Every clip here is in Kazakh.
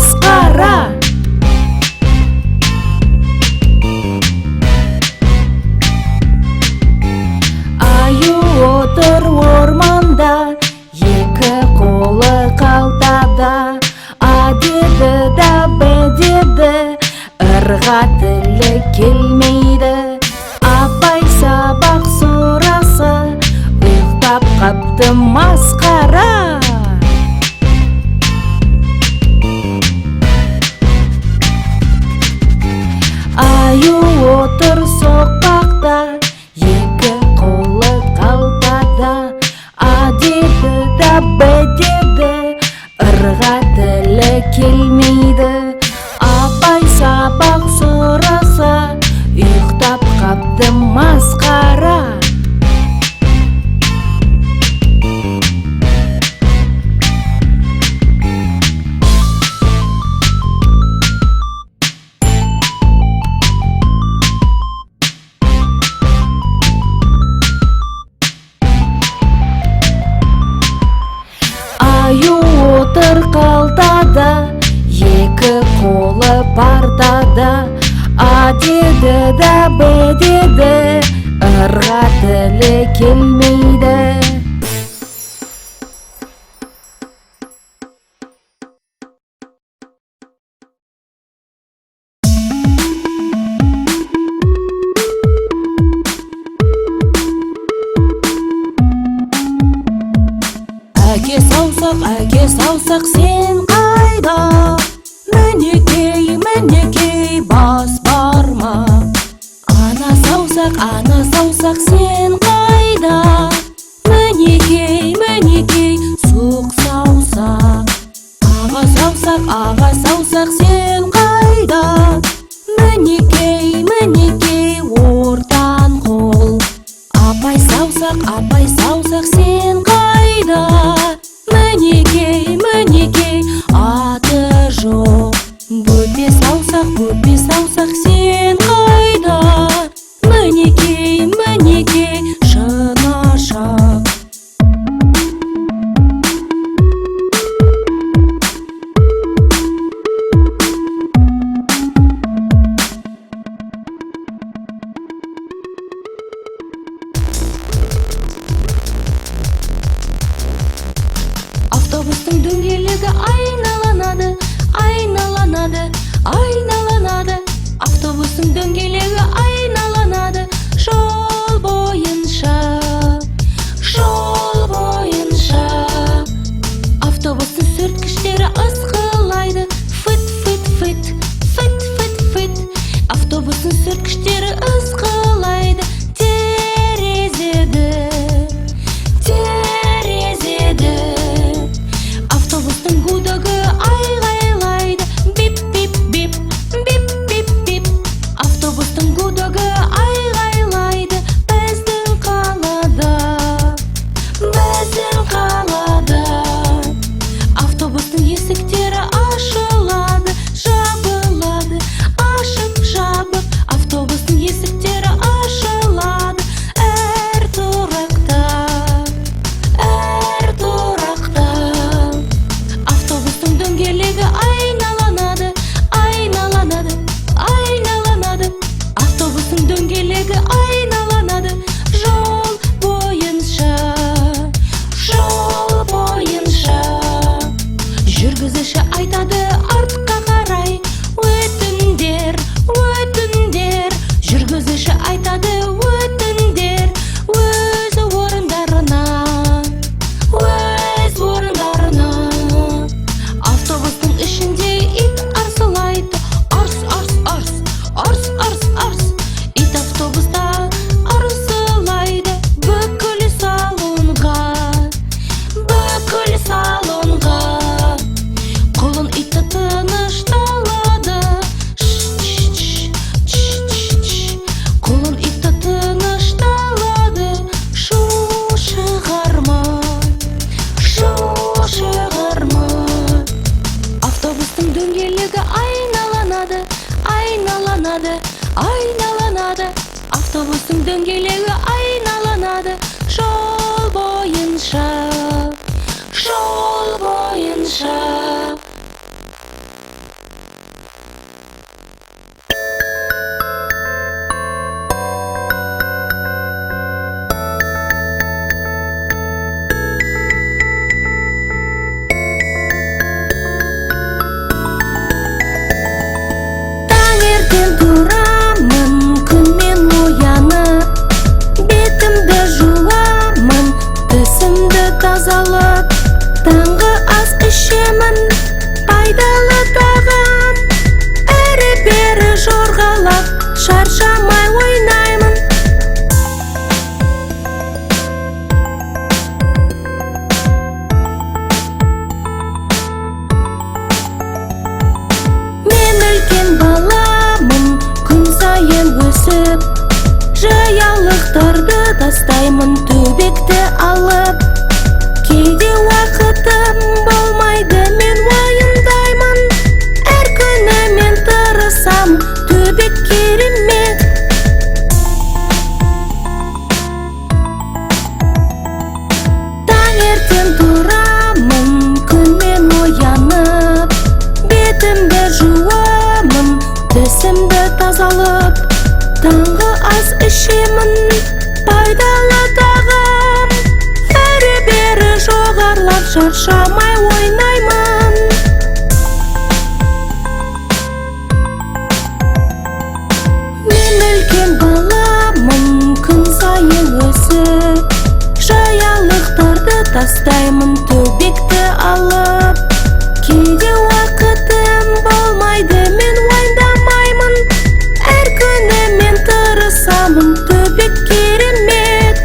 масқара. Аю отыр орманда, екі қолы қалтада. А деді да Б деді, ырға тілі келмейді. Апай сабақ сұраса, ұйықтап қапты масқара. Аю отыр соқпақта, екі қолы қалтада. А деді да Б деді, ырға тілі келмейді. Апай сабақ сұраса, ұйықтап қапты масқара. Аю отыр қалтада, екі қолы партада. А деді да Б деді, ырға тілі келмейді. Әке саусақ сен қайда? Мінекей, мінекей бас бармақ. Ана саусақ сен қайда? Мінекей, мінекей суық саусақ. Аға саусақ сен қайда? Мінекей, мінекей ортан қол. Апай саусақ сен қайда? Мінекей, мінекей аты жоқ. Бөпе саусақ сен қайда? Мінекей, мінекей шынашақ. Автобустың дөңгелегі айналанады, айналанады, айналанады. Автобустың дөңгелегі айналанады, жол бойынша, жол бойынша. Автобустың сүрткіштері ысқылайды, фыт, фыт, фыт, фыт, фыт, фыт. Автобустың сүрткіштері ысқылайды, терезеді, терезеді. Автобустың гудогы айғайлайды, бип, бип, бип, бип, бип, бип. Автобустың гудогы айғайлайды, біздің қалада, біздің қалада. Автобустың есіктері ашылады, жабылады, ашып, жабып. Автобустың есіктері ашылады, әр тұрақта, әр тұрақта. Автобустың дөңгелегі айналанады, айналанады, айналанады. Автобустың дөңгелегі айналанады, жол бойынша, жол бойынша. Жүргізуші айтады артқа қарай, өтіңдер, өтіңдер. Жүргізуші айтады өтіңдер, өз орындарына, өз орындарына. Автобустың ішінде ит арсылайды, арс, арс, арс, арс, арс, арс. Ит автобуста арсылайды, бүкіл салонға, бүкіл салонға. Құлын иті тынышталады, құлын иті тынышталады. Шу шығарма, шу шығарма. Автобустың дөңгелегі айналанады, айналанады, айналанады. Автобустың дөңгелегі айналанады, жол бойынша, жол бойынша. тазалып. Таңғы ас ішемін, пайдалы тағам. Әрі-бері жорғалап, шаршамай ойнаймын. Мен үлкен баламын, күн сайын өсіп. Жаялықтарды тастаймын, төбекті алып. Кейде уақытым болмайды, мен уайымдаймын. Әр күні мен тырысам, төбек керемет. Таңертең тұрамын, күнмен оянып. Бетімді жуамын, тісімді тазалып. Таңғы ас ішемін, пайдалы тағам. Әрі-бері жоғарлап, шаршамай ойнаймын. Мен үлкен баламын, күн сайын өсіп. Жаялықтарды тастаймын, төбекті алып. Кейде уақытым болмайды, мен уайымдамаймын. Әр күні мен тырысамын, төбек керемет.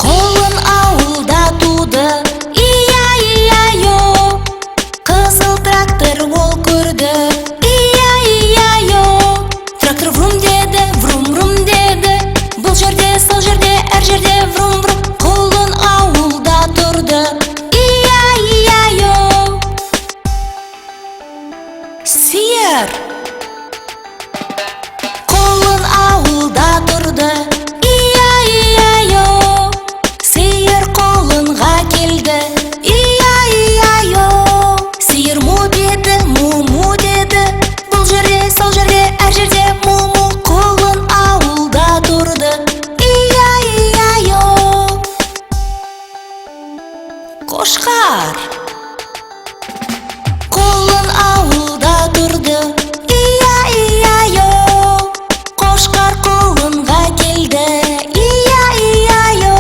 Қолын ауылда туды, ия-ия-йо. Қызыл трактор ол көрді, ия-ия-йо. Трактор врум деді, врум-врум деді. Бұл жерде, сол жерде, әр жерде врум-врум. Қолын ауылда тұрды, ия-ия-йо. Сиыр. Қолын ауылда тұрды, ия-ия-йо. Сиыр қолынға келді, ия-ия-йо. Сиыр му деді, му-му деді. Бұл жерде, сол жерде, әр жерде му-му. Қолын ауылда тұрды, ия-ия-йо. Қошқар. Қолын ауылда тұрды, ия-ия-йо. Қошқар қолынға келді, ия-ия-йо.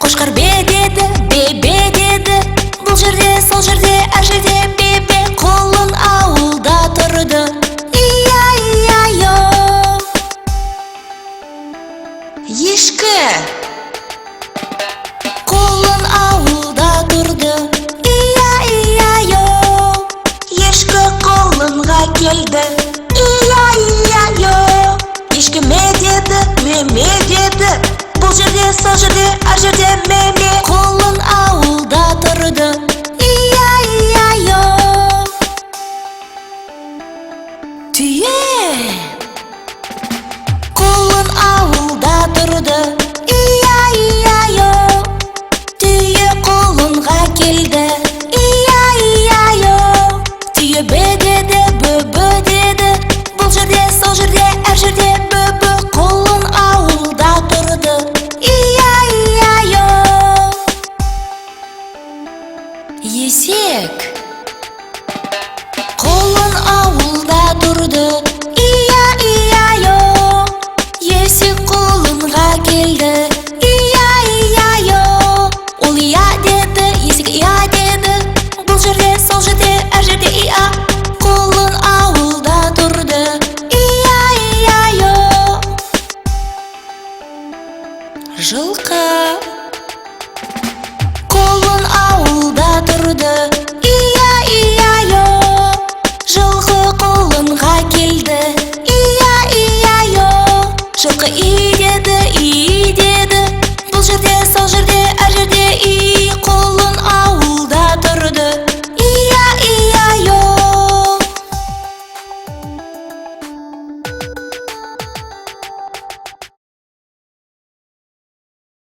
Қошқар бе деді, бе-бе деді. Бұл жерде, сол жерде, әр жерде бе-бе. Қолын ауылда тұрды, ия-ия-йо. Ешкі. Қолын ауылда тұрды, ия-ия-йо. Ешкі қолынға келді, ия-ия-йо. Ешкі ме деді, ме деді. Бұл жерде, сол жерде, әр жерде ме-ме. Қолын ауылда тұрды, ия-ия-йо. Түйе. Қолын ауылда тұрды, ия-ия-йо. Түйе қолынға келді, ия-ия-йо. Түйе бе деді, бө-бө деді. Бұл жерде, сол жерде, әр жерде бө-бө. Қолын ауылда тұрды, ия-ия-йо. Есек. Қолын ауылда тұрды, ия-ия-йо. Есек қолынға келді, ия-ия-йо. Ол ия деді, есек ия деді. Бұл жерде, сол жерде, әр жерде ия. Қолын ауылда тұрды, ия-ия-йо. Жылқы. Қолын ауылда тұрды, ия-ия-йо. Жылқы қолынға келді,